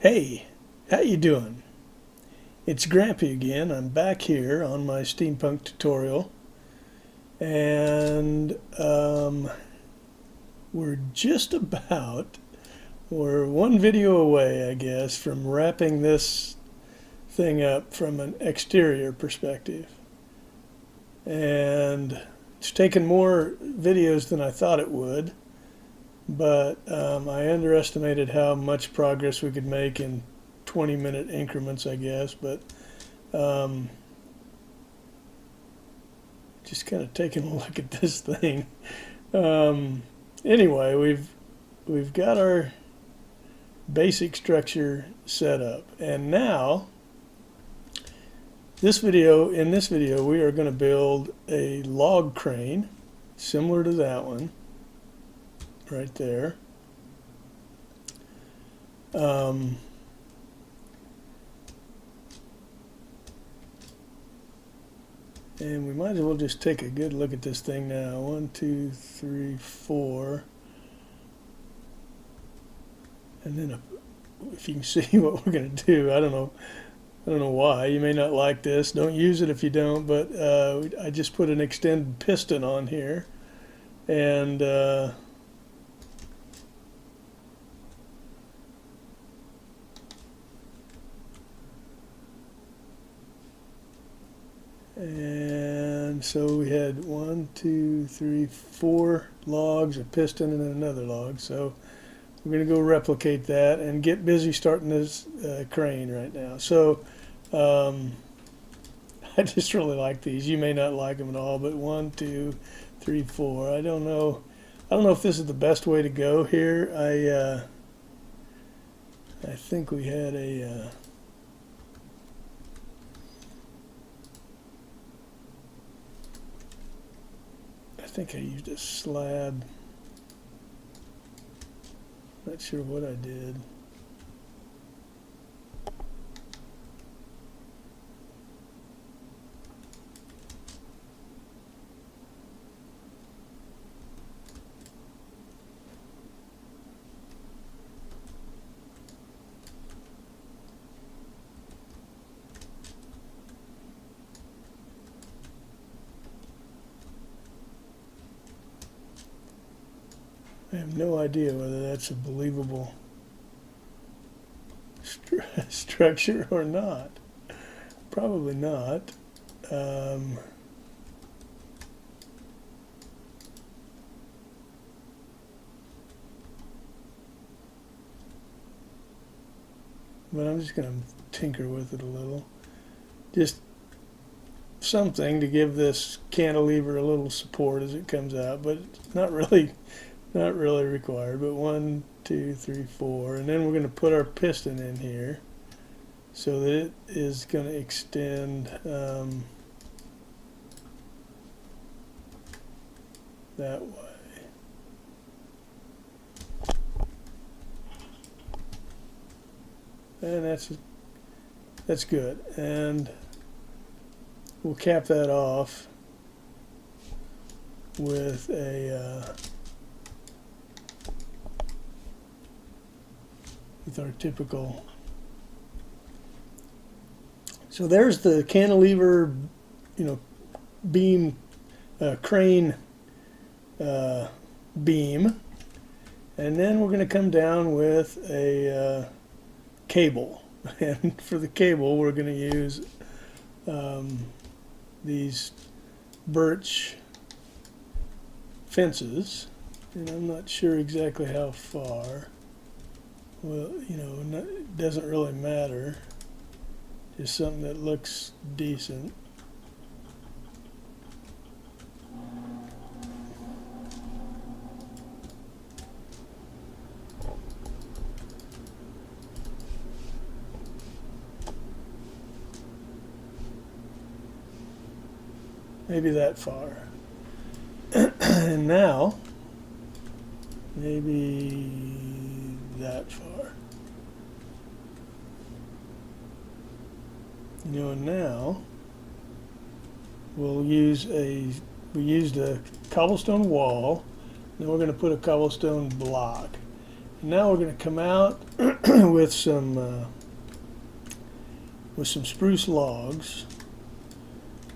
Hey, how you doing? It's Grampy again. I'm back here on my steampunk tutorial, and we're just about, we're one video away, I guess, from wrapping this thing up from an exterior perspective. And it's taken more videos than I thought it would, but I underestimated how much progress we could make in 20-minute increments, I guess. But just kind of taking a look at this thing. Anyway, we've got our basic structure set up, and now in this video we are going to build a log crane similar to that one right there. And we might as well just take a good look at this thing now. 1, 2, 3, 4. And then if you can see what we're going to do, I don't know why. You may not like this. Don't use it if you don't, but I just put an extended piston on here. And so we had 1, 2, 3, 4 logs, a piston, and then another log. So we're going to go replicate that and get busy starting this crane right now. So I just really like these. You may not like them at all, but 1, 2, 3, 4. I don't know if this is the best way to go here. I think we had a I think I used a slab. Not sure what I did. I have no idea whether that's a believable structure or not. Probably not. But I'm just going to tinker with it a little. Just something to give this cantilever a little support as it comes out, but it's not really required. But 1, 2, 3, 4, and then we're going to put our piston in here so that it is going to extend that way. And that's good. And we'll cap that off with our typical. So there's the cantilever, beam, crane beam, and then we're going to come down with a cable. And for the cable, we're going to use these birch fences, and I'm not sure exactly how far. Well, it doesn't really matter. Just something that looks decent. Maybe that far. And now, maybe that far. And now we used a cobblestone wall. Then we're going to put a cobblestone block. And now we're going to come out with some spruce logs.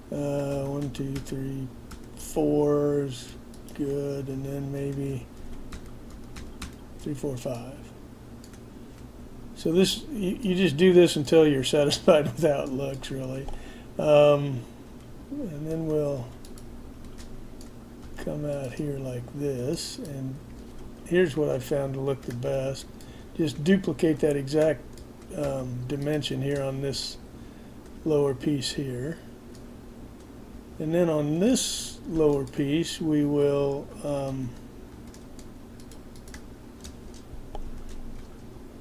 1, 2, 3, 4 is good, and then maybe 3, 4, 5. So this, you just do this until you're satisfied with how it looks, really. And then we'll come out here like this, and here's what I found to look the best. Just duplicate that exact dimension here on this lower piece here. And then on this lower piece, we will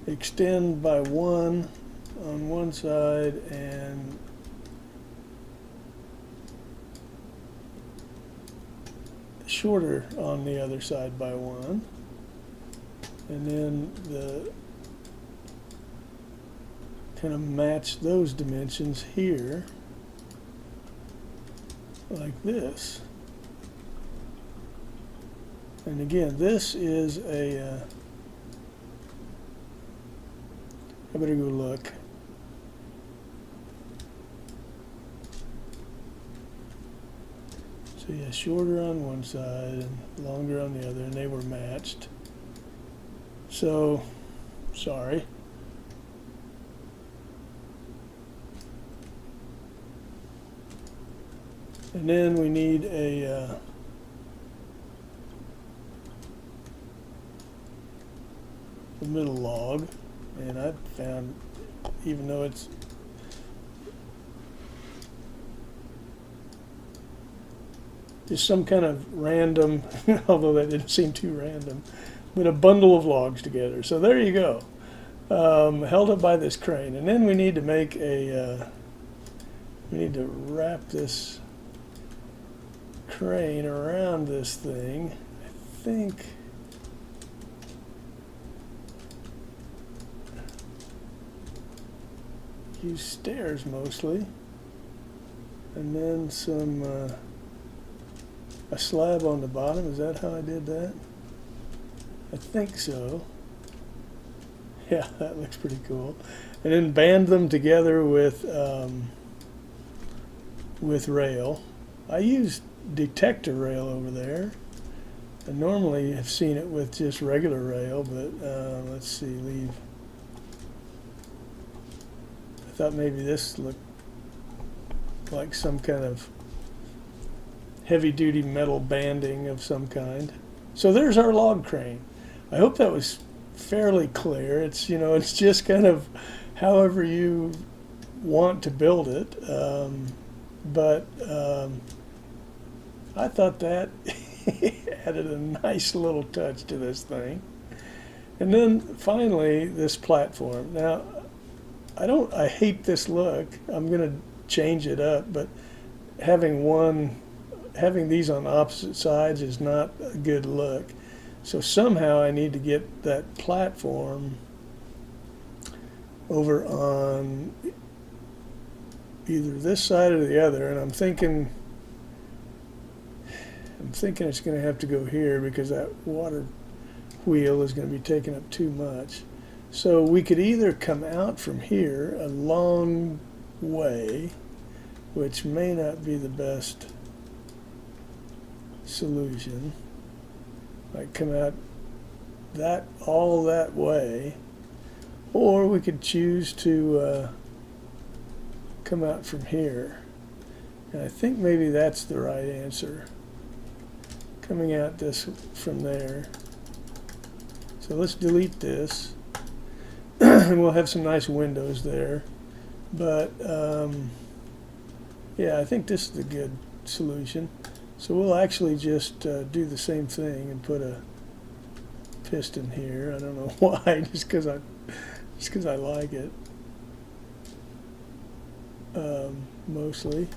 extend by 1 on one side and shorter on the other side by 1. And then the kind of match those dimensions here like this. And again, this is a I better go look. So yeah, shorter on one side and longer on the other, and they were matched. So, sorry. And then we need a middle log, and I found, even though it's just some kind of random, although that didn't seem too random, but a bundle of logs together. So there you go, held up by this crane. And then we need to make a, we need to wrap this crane around this thing. I think use stairs mostly, and then some a slab on the bottom. Is that how I did that? I think so. Yeah, that looks pretty cool. And then band them together with rail. I used detector rail over there. I normally have seen it with just regular rail, but let's see, leave. I thought maybe this looked like some kind of heavy-duty metal banding of some kind. So there's our log crane. I hope that was fairly clear. It's, you know, it's just kind of however you want to build it. But I thought that added a nice little touch to this thing. And then finally, this platform. Now, I hate this look. I'm going to change it up, but having these on opposite sides is not a good look. So somehow I need to get that platform over on either this side or the other, and I'm thinking it's going to have to go here because that water wheel is going to be taking up too much. So we could either come out from here a long way, which may not be the best solution, like come out all that way, or we could choose to come out from here. And I think maybe that's the right answer, coming out this from there. So let's delete this and we'll have some nice windows there. But yeah, I think this is the good solution. So we'll actually just do the same thing and put a piston here. I don't know why, just because I like it, mostly.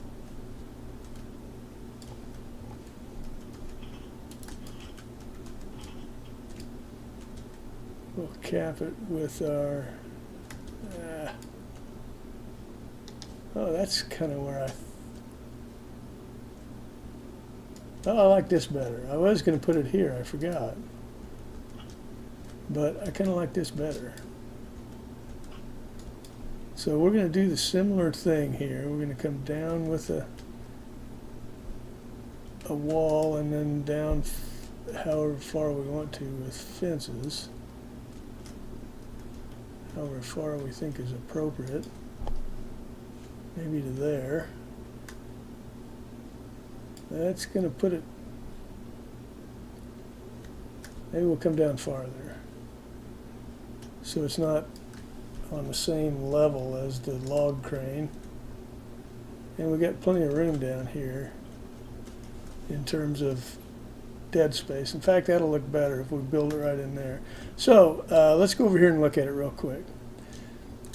We'll cap it with our. Oh, that's kind of where I like this better. I was going to put it here, I forgot. But I kind of like this better. So we're going to do the similar thing here. We're going to come down with a wall and then down however far we want to with fences. However far we think is appropriate. Maybe to there. That's going to put it, maybe we'll come down farther. So it's not on the same level as the log crane. And we got plenty of room down here in terms of dead space. In fact, that'll look better if we build it right in there. So let's go over here and look at it real quick.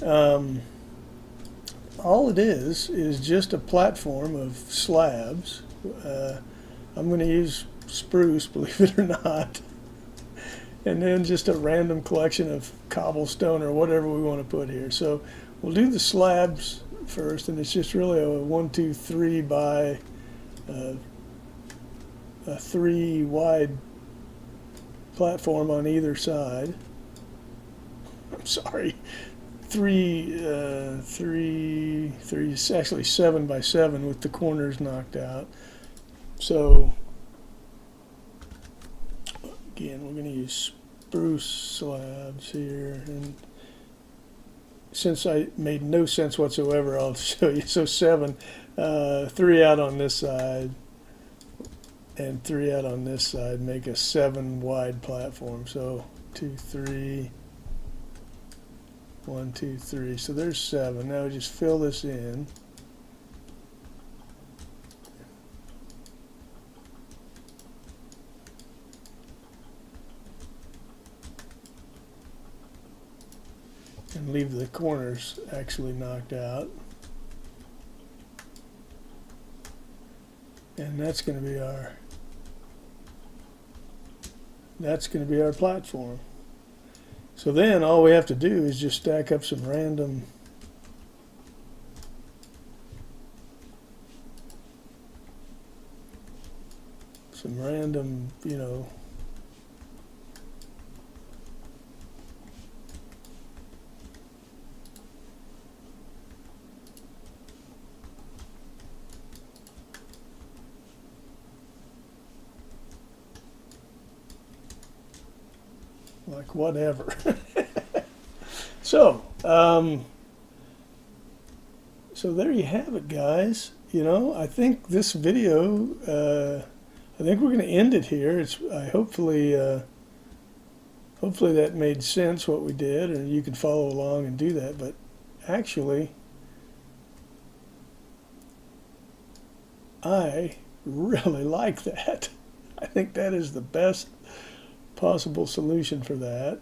All it is just a platform of slabs. I'm going to use spruce, believe it or not, and then just a random collection of cobblestone or whatever we want to put here. So we'll do the slabs first, and it's just really a 1, 2, 3 by a 3 wide platform on either side. I'm sorry, three, actually 7 by 7 with the corners knocked out. So again, we're going to use spruce slabs here, and since I made no sense whatsoever, I'll show you. So 7, 3 out on this side and 3 out on this side make a 7 wide platform. So 2, 3, 1, 2, 3. So there's 7. Now we just fill this in. And leave the corners actually knocked out. And that's going to be our platform. So then all we have to do is just stack up some random you know, like whatever. So there you have it, guys. You know, I think this video, I think we're going to end it here. Hopefully that made sense what we did, and you can follow along and do that. But actually, I really like that. I think that is the best possible solution for that.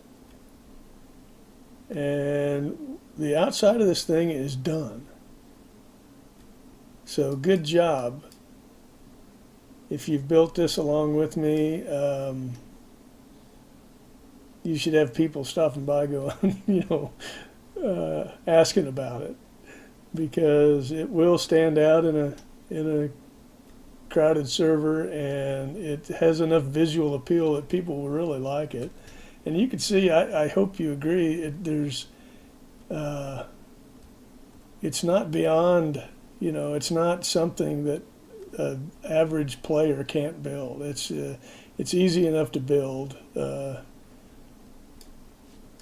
And the outside of this thing is done. So good job. If you've built this along with me, you should have people stopping by going, you know, asking about it, because it will stand out in a crowded server, and it has enough visual appeal that people will really like it. And you can see, I hope you agree, it's not beyond, you know, it's not something that an average player can't build. It's easy enough to build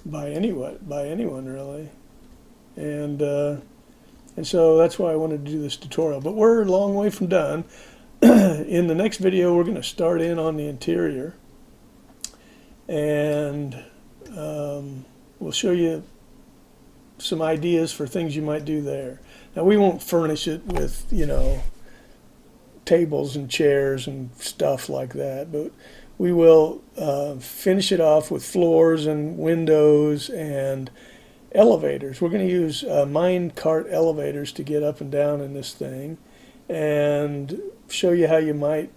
by anyone really, and so that's why I wanted to do this tutorial. But we're a long way from done. In the next video, we're going to start in on the interior, and we'll show you some ideas for things you might do there. Now, we won't furnish it with, you know, tables and chairs and stuff like that, but we will finish it off with floors and windows and elevators. We're going to use mine cart elevators to get up and down in this thing, and show you how you might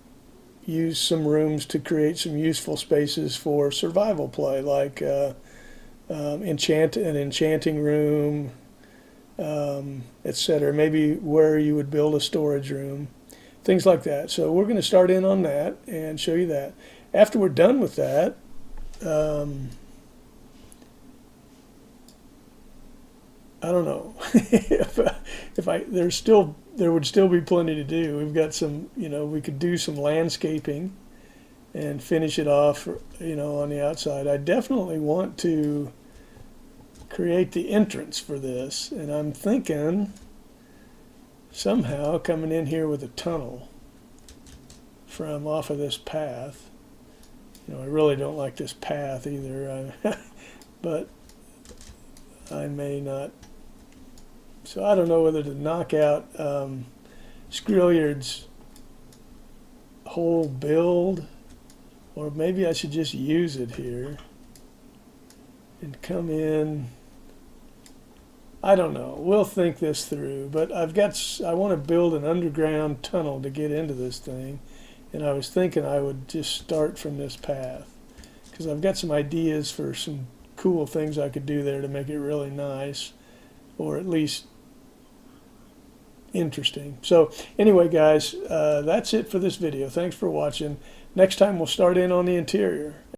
use some rooms to create some useful spaces for survival play, like an enchanting room, etc. Maybe where you would build a storage room, things like that. So we're going to start in on that and show you that. After we're done with that, I don't know. There would still be plenty to do. We've got some, we could do some landscaping and finish it off, on the outside. I definitely want to create the entrance for this, and I'm thinking somehow coming in here with a tunnel from off of this path. I really don't like this path either, but I may not. So I don't know whether to knock out Skrilliard's whole build, or maybe I should just use it here and come in. I don't know. We'll think this through, but I want to build an underground tunnel to get into this thing, and I was thinking I would just start from this path because I've got some ideas for some cool things I could do there to make it really nice, or at least interesting. So anyway, guys, that's it for this video. Thanks for watching. Next time we'll start in on the interior.